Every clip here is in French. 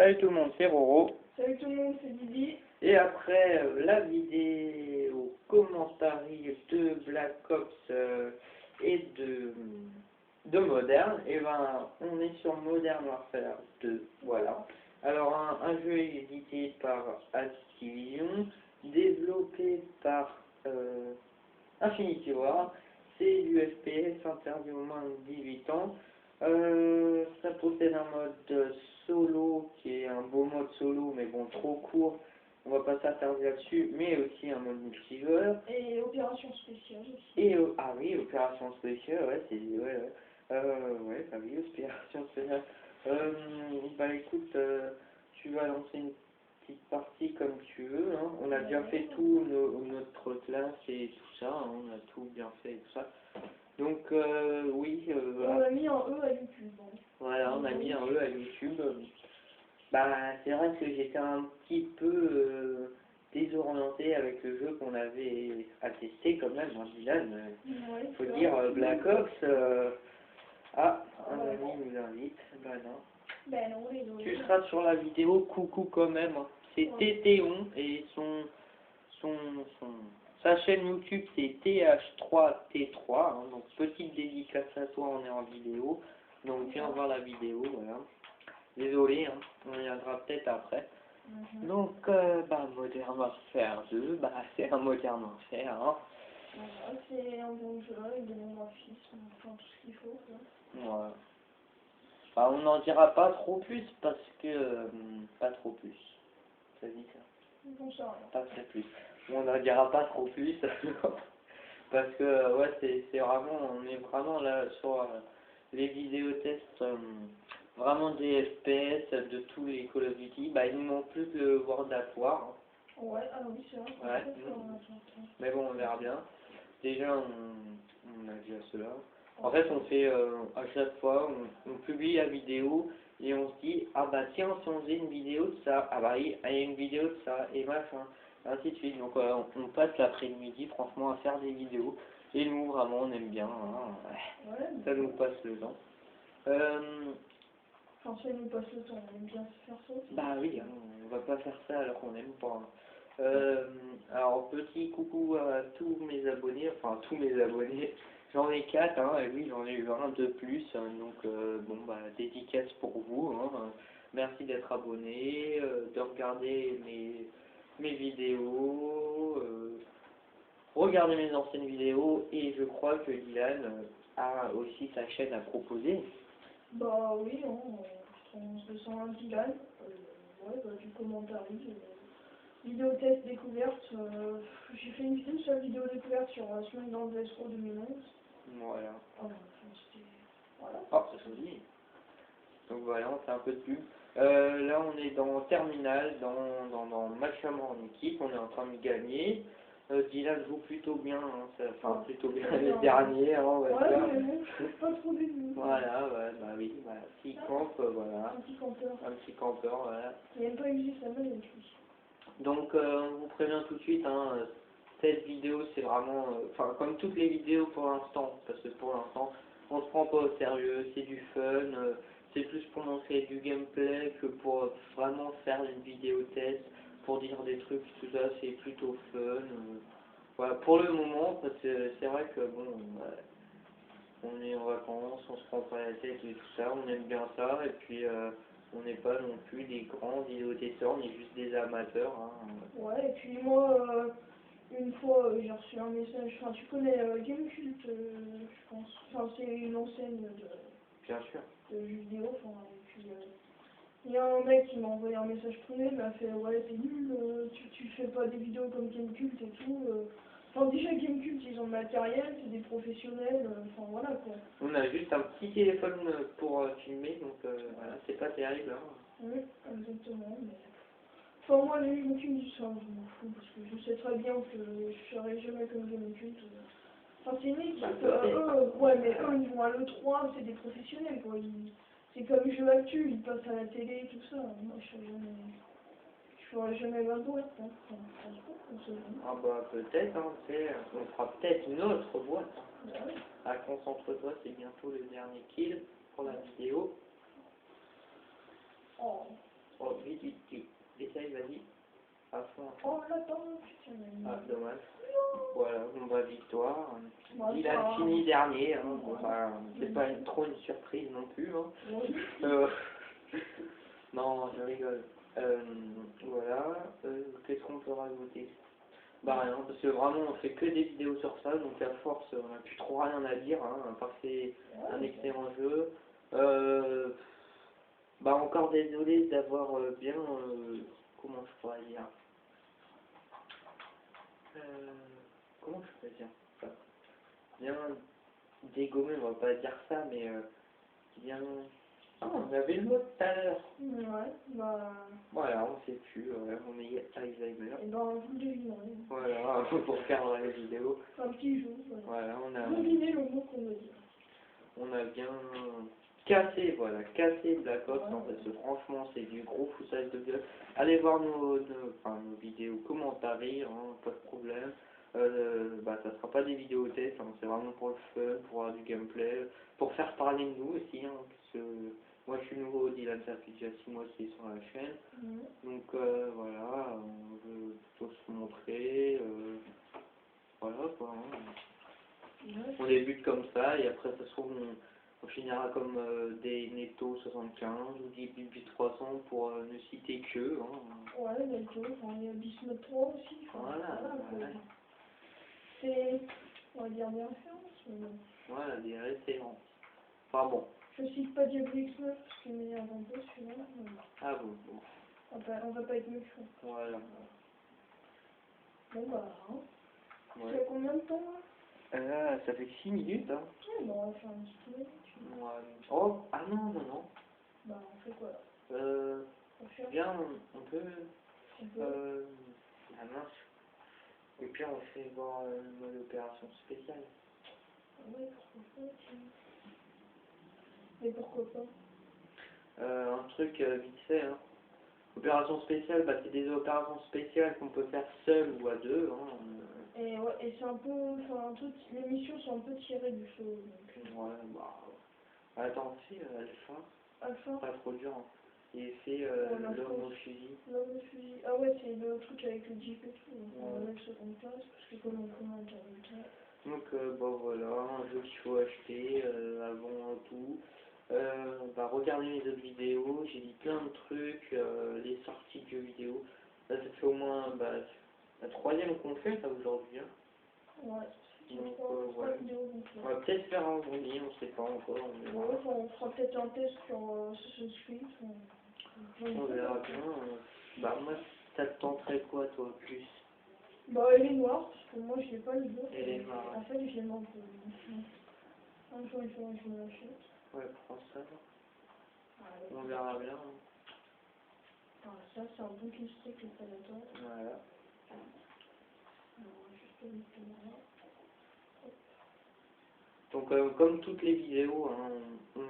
Salut tout le monde, c'est Roro. Salut tout le monde, c'est Didi. Et après la vidéo commentary de Black Ops et de Modern, et ben on est sur Modern Warfare 2, voilà. Alors un jeu édité par Activision, développé par Infinity Ward, c'est du FPS interdit aux moins de 18 ans. Ça possède un mode solo qui est un beau mode solo mais bon trop court, on va pas s'attarder là-dessus, mais aussi un mode multijoueur. Et opération spéciale aussi. Et ah oui, opération spéciale, ouais, c'est ouais, bah oui, opération spéciale. Bah écoute, tu vas lancer une petite partie comme tu veux, hein. On a déjà fait tout notre classe et tout ça, hein. On a tout bien fait et tout ça. Donc oui, On a mis un E à YouTube. Hein. Voilà, on a mis un E à YouTube. Bah c'est vrai que j'étais un petit peu désorienté avec le jeu qu'on avait à tester quand même, hein, Dylan. Ouais, Faut dire Black Ops. Ah, un ami nous invite. Bah non. Ben non, désolé. Tu seras sur la vidéo, coucou quand même. Hein. C'est Tétéon et sa chaîne YouTube c'est TH3T3. Hein, donc petite dédicace à toi, on est en vidéo. Donc viens voir la vidéo, voilà. Désolé, hein, on reviendra peut-être après. Donc, bah, Modern Warfare 2, bah, c'est un Modern Warfare, hein. Voilà, c'est un bon jeu avec des bons graphismes, enfin tout ce qu'il faut. Quoi. Voilà. Bah, on n'en dira pas trop plus parce que... pas trop plus. Ça dit ça? Bon, ça rien. Pas très plus. On n'en dira pas trop plus. Parce que, ouais, c'est vraiment... On est vraiment là sur les vidéos tests... vraiment des FPS de tous les Call of Duty. Bah, il nous manque plus que le World at War. Hein. Ouais, ah oui, c'est vrai. Ouais. Mais bon, on verra bien. Déjà, on a déjà cela. En fait, on fait à chaque fois, on publie la vidéo et on se dit, ah bah tiens, si on faisait une vidéo de ça, ah bah il y a une vidéo de ça, et machin, ainsi de suite. Donc on passe l'après-midi, franchement, à faire des vidéos. Et nous, vraiment, on aime bien. Hein. Ouais, ça nous passe le temps. Enfin, ça nous passe le temps, on aime bien se faire ça aussi. Bah oui, hein, on va pas faire ça alors qu'on aime pas. Alors, petit coucou à tous mes abonnés, enfin tous mes abonnés. J'en ai 4, hein, et oui, j'en ai eu un de plus, hein, donc bon, bah, dédicace pour vous. Hein, merci d'être abonné, de regarder mes vidéos, regarder mes anciennes vidéos, et je crois que Dylan a aussi sa chaîne à proposer. Bah oui, on se sent un Dylan, ouais, bah, du commentaire. Vidéo test découverte, j'ai fait une vidéo sur la vidéo découverte sur la semaine dans le VS3 2011. Voilà. Voilà. Ah, c'est joli. Donc voilà, on fait un peu de pub. Là, on est dans Terminal, dans match à mort en équipe, on est en train de gagner. Dylan joue plutôt bien, hein, enfin plutôt bien les derniers, hein, on va ouais, dire. mais bon, je suis pas trop déçu. Voilà, ouais, bah oui, voilà. Petit camp, voilà. Un petit campeur. Un petit campeur, voilà. Il n'aime pas utiliser sa main, lui. Donc, on vous prévient tout de suite, hein, cette vidéo, c'est vraiment, enfin, comme toutes les vidéos pour l'instant, parce que pour l'instant, on se prend pas au sérieux, c'est du fun, c'est plus pour montrer du gameplay que pour vraiment faire une vidéo test, pour dire des trucs, tout ça, c'est plutôt fun. Voilà, pour le moment, parce que c'est vrai que, bon, on est en vacances, on se prend pas la tête et tout ça, on aime bien ça, et puis on n'est pas non plus des grands vidéotesteurs, on est juste des amateurs. Hein. Ouais, et puis moi, une fois, j'ai reçu un message, enfin tu connais Gamecult, je pense, enfin c'est une enseigne Bien sûr. de jeux vidéo, enfin, et puis il y a un mec qui m'a envoyé un message privé, il m'a fait ouais t'es nul, tu fais pas des vidéos comme Gamecult et tout. Enfin déjà Gamecult ils ont le matériel, c'est des professionnels, enfin voilà quoi. On a juste un petit téléphone pour filmer, donc voilà, c'est pas terrible. Hein. Oui, exactement. Mais... Enfin moi les Gamecult ça je m'en fous parce que je sais très bien que je serai jamais comme Gamecult. Enfin c'est une équipe, ouais mais eux ils vont à l'E3, c'est des professionnels quoi. C'est comme Jeux Actu, ils passent à la télé et tout ça. Moi je ferai jamais la boîte. Hein. Ah bah peut-être, hein, on fera peut-être une autre boîte. Hein. Ouais. Ah, concentre-toi, c'est bientôt le dernier kill pour la vidéo. Oh. Oh, vite, vite, vite. Essaye, vas-y. À fond. Oh là, attends, putain. Ah, dommage. Voilà, bon bah victoire. Bon, Il a ça- fini dernier, hein. Bon, Ouais. bah, c'est pas trop une surprise non plus. Hein. Ouais. Euh, non, je rigole. Voilà, qu'est-ce qu'on peut rajouter? Bah rien, parce que vraiment on fait que des vidéos sur ça, donc à force on n'a plus trop rien à dire, hein, à part que c'est un excellent jeu. Bah encore désolé d'avoir bien, comment je pourrais dire, euh, comment je pourrais dire ça, bien dégommé, on va pas dire ça, mais bien, ah on avait le mot tout à l'heure. Ouais, bah... Voilà, on sait plus, ouais, on est Alzheimer. Et ben, vous le devinerez. Voilà, pour faire la vidéo. C'est un petit jeu, Voilà, Devinez le mot qu'on veut dire. on a bien cassé Black Ops, hein, parce que franchement c'est du gros foutage de gueule. Allez voir nos vidéos commentaires, hein, pas de problème. Bah ça sera pas des vidéos tests, hein, c'est vraiment pour le fun, pour avoir du gameplay, pour faire parler de nous aussi, hein, parce que moi je suis nouveau, Dylan ça fait déjà 6 mois qu'il est sur la chaîne, donc voilà, on veut plutôt se montrer, voilà quoi. Hein. On débute comme ça et après ça se trouve on finira comme des Netto 75 ou des Bibi 300 pour ne citer que. Hein. Ouais, Netto, enfin, il y a Bismuth 3 aussi. Voilà. C'est, on va dire des références, mais bon. Voilà, des références. Enfin bon. Je cite pas Diablo X9 parce qu'il m'énerve un peu celui-là. Ah bon, bon. On va pas être méchant. Voilà. Bon bah, hein. Ouais. C'est à combien de temps là? Ça fait 6 minutes, hein. Ouais, bon, on va faire une petite minute. Ouais. Oh, ah non. Bah, on fait quoi là? On fait Bien, on peut. On peut. La mince. Et puis on fait voir le mode opération spéciale. Ouais, pourquoi pas, tiens. Mais pourquoi pas? Un truc vite fait, hein. Opération spéciale, bah, c'est des opérations spéciales qu'on peut faire seul ou à deux. Hein. Et ouais, et c'est un peu, enfin, un truc, les missions sont un peu tirées du show. Donc. Ouais, bah. Attends, c'est Alpha, Alpha? pas trop dur. Hein. Il fait l'homme au fusil. L'homme au fusil. Ah ouais, c'est le truc avec le jeep et tout. On Ouais. va mettre seconde place parce que comme on commande en même temps. Donc, bah voilà, un jeu qu'il faut acheter avant tout. Bah, regardez mes autres vidéos, j'ai dit plein de trucs, les sorties de jeux vidéo. Là, ça fait au moins la troisième qu'on fait là aujourd'hui. Hein. Ouais, Donc, trois ouais. vidéos donc On va peut-être faire un journée, on sait pas encore. On verra, ouais, on fera peut-être un test sur Assassin's Creed. on verra bien. Bah, moi, ça te tenterait quoi, toi, plus? Bah, elle est noire, parce que moi je l'ai pas le jeu. Elle est noire. En fait, je l'aime un peu. Un jour, je me l'achète. Ouais, prends ça. Ouais. On verra bien. Ah, ça, c'est un bon stick, le Predator. Voilà. Alors, juste le mettre là. Donc, comme toutes les vidéos, hein,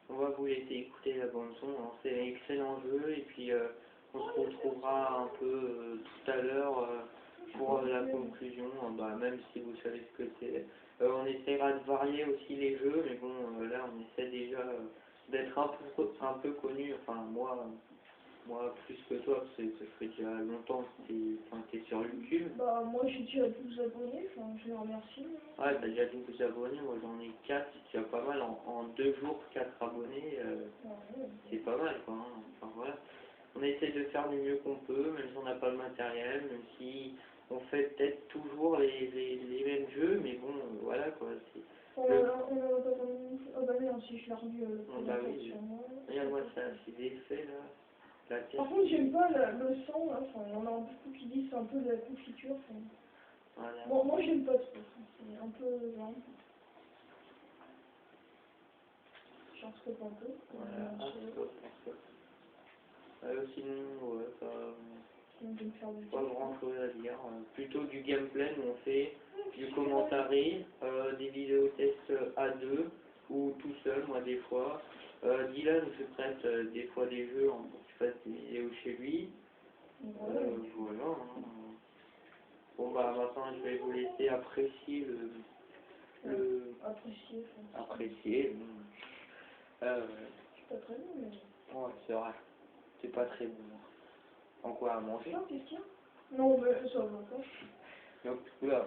on va vous laisser écouter la bande son. Hein. C'est un excellent jeu et puis on se retrouvera un peu tout à l'heure pour la conclusion. Hein. Bah, même si vous savez ce que c'est. On essaiera de varier aussi les jeux, mais bon, là on essaie déjà d'être un peu connu. Enfin, moi plus que toi, parce que ça fait déjà longtemps que t'es sur YouTube. Bah, moi j'ai déjà 12 abonnés, enfin, je les remercie. Ouais, t'as déjà 12 abonnés, moi j'en ai 4, c'est déjà pas mal. En 2 jours, 4 abonnés, Ouais. c'est pas mal quoi. Hein. Enfin voilà. On essaie de faire du mieux qu'on peut, même si on n'a pas le matériel, même si on fait peut-être toujours les mêmes jeux, mais bon, voilà quoi. On a pas vraiment... Ah bah merde, si je l'ai revu le Bah Predator oui, sur moi. regarde-moi ça, c'est des effets là. La tête. Par contre, j'aime pas le sang, là. Enfin, il y en a beaucoup qui disent c'est un peu de la confiture. Enfin. Voilà. Bon, moi j'aime pas trop. C'est un peu... Hein. J'en scope un peu. Voilà, stop. Sinon, ouais, Sinon, je vais me faire du pas temps. grand chose à dire. Plutôt du gameplay, nous on fait du commentaire, des vidéos tests à deux ou tout seul, moi des fois. Dylan je prête des fois des jeux hein, pour que tu fasses des vidéos chez lui. Voilà. Voilà. Hein. Bon bah maintenant je vais vous laisser apprécier Apprécier. apprécier. Je suis pas très bon, mais... Ouais, c'est vrai. c'est pas très bon. En quoi à manger. Non, qu'est-ce qu'il y a? Non, mais ça va pas. Donc, oula,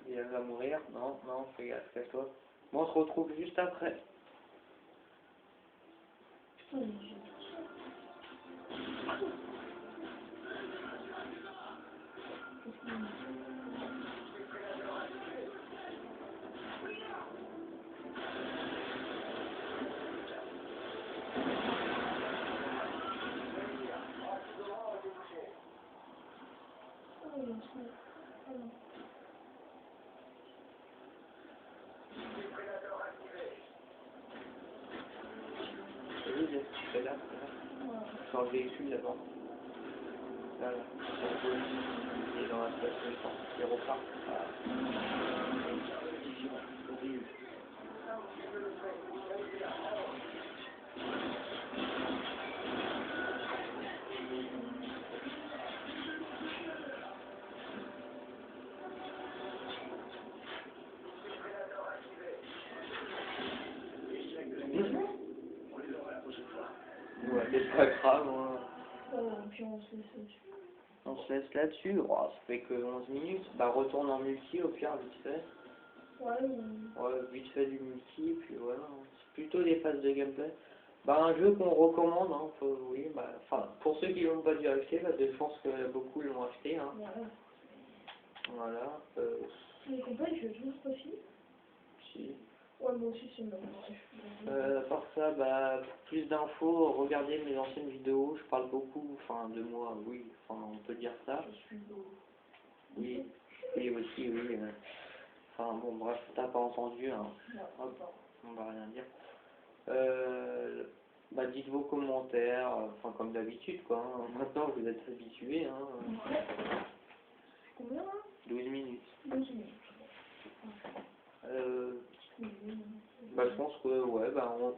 il va mourir. Non, non, fais gaffe, casse-toi. Bon, on se retrouve juste après. Putain, mais j'ai tout ça. Qu'est-ce qu'il y a? Ah, il y a ça. Ah non. Oui, c'est là. Voilà. Sur le véhicule là-bas. Là, là. Il est dans la station essence. Il repart. Voilà. Horrible. Ouais, c'est pas grave, hein. Puis on se laisse là-dessus. On se laisse là-dessus. Oh, ça fait que 11 minutes. Bah, retourne en multi au pire, vite fait. Ouais, Ouais, vite fait du multi, puis voilà. C'est plutôt des phases de gameplay. Bah, un jeu qu'on recommande, hein, oui, bah, enfin, pour ceux qui l'ont pas dû acheter, parce que je pense que beaucoup l'ont acheté, hein. voilà. Voilà, Les campagnes, je vais toujours pas fini. si. Ouais, moi aussi, c'est le même. À part ça, bah, pour plus d'infos, regardez mes anciennes vidéos, je parle beaucoup, enfin, de moi, oui, enfin, on peut dire ça. Je suis beau. Oui, oui, aussi, oui. Enfin, bon, bref, t'as pas entendu, hein. Ouais, Hop, attends. on va rien dire. Bah, dites vos commentaires, enfin, comme d'habitude, quoi, hein. Maintenant, vous êtes habitués, hein. Ouais. Combien là? 12 minutes. 12 minutes. Bah, je pense que, ouais, bah, on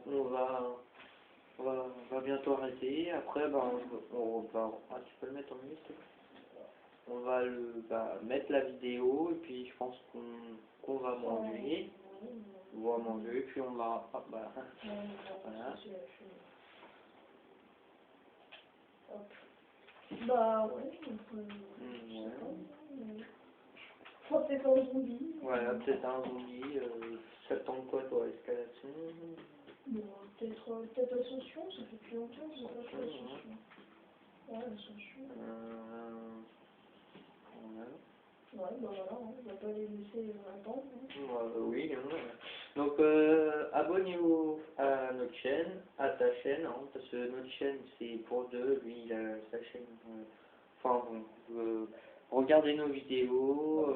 va bientôt arrêter. Après, bah, ah, tu peux le mettre en minute, s'il te plaît. On va mettre la vidéo, et puis je pense qu'on va manger. On va manger, puis on va, ah, bah, voilà. Bah ouais, donc je sais pas. Faut peut-être un zombie. Voilà, peut-être un zombie, ça tente quoi, toi, escalation? Bon, peut-être Ascension, ça fait plus longtemps que j'ai pas fait Ascension. Ouais, Ascension. Voilà. Ouais, bah voilà, hein, on va pas les laisser attendre. Hein. Oui, hein. Donc abonnez-vous à notre chaîne, à ta chaîne, hein, parce que notre chaîne c'est pour deux, lui il a sa chaîne. Enfin bon, regardez nos vidéos,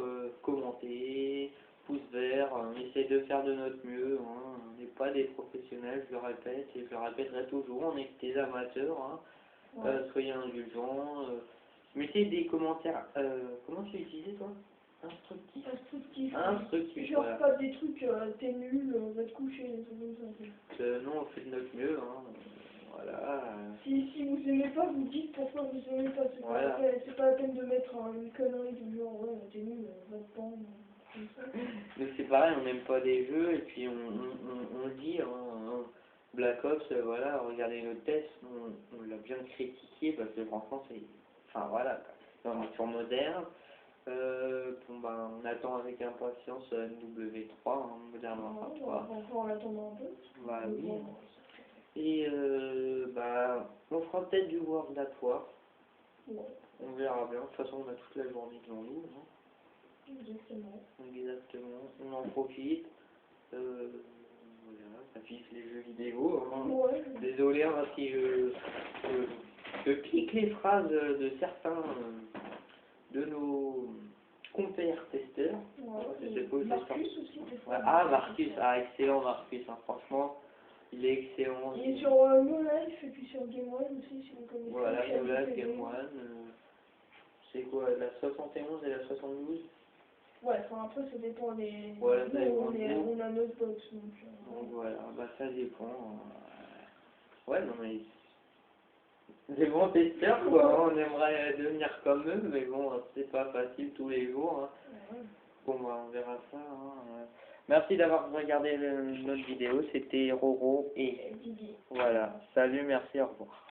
commentez, pouce vert, on essaie de faire de notre mieux, hein. On n'est pas des professionnels, je le répète et je le répéterai toujours, on est que des amateurs, hein. Ouais. Soyez indulgents, mettez des commentaires, comment tu disais toi? Instructif. Instructif. Instructif, Genre voilà. pas des trucs, t'es nul, va te coucher, des trucs comme ça. Nous, on fait de notre mieux, hein. Voilà. Si vous aimez pas, vous dites pourquoi vous aimez pas. Voilà. C'est pas la peine de mettre une connerie du genre, ouais, t'es nul, va te pendre, comme ça. Nous, c'est pareil, on n'aime pas des jeux, et puis on le dit, hein. Black Ops, voilà, regardez nos tests, on l'a bien critiqué, parce que franchement, c'est... Enfin, voilà, quoi. On est sur moderne. Bon, ben, on attend avec impatience MW3, hein, Modern Warfare 3. Encore en attendant un peu. Bah oui. Et bah, on fera peut-être du World at War. Ouais. On verra bien. De toute façon, on a toute la journée devant nous. Hein. Exactement. Exactement. On en profite. Voilà, ça fiche les jeux vidéo. Hein. Ouais. Désolé hein, si je pique les phrases de certains de nos compères testeurs. Ouais. Je sais pas où Marcus aussi, des fois. ouais. Ah, Marcus, ah, excellent Marcus, hein. Franchement, il est excellent. Il est sur No Life et puis sur Game One aussi, si vous connaissez. Voilà, No Life, Game One. C'est quoi, la 71 et la 72? Ouais, enfin après ça dépend des... Voilà, ça nous, dépend. on a notre box, donc... Donc voilà, bah ça dépend. Ouais, non mais... Des bons testeurs, quoi, hein. On aimerait devenir comme eux, mais bon, c'est pas facile tous les jours. Hein. Ouais. Bon, bah on verra ça. Hein. Merci d'avoir regardé notre vidéo, c'était Roro et... Didi. Voilà, salut, merci, au revoir.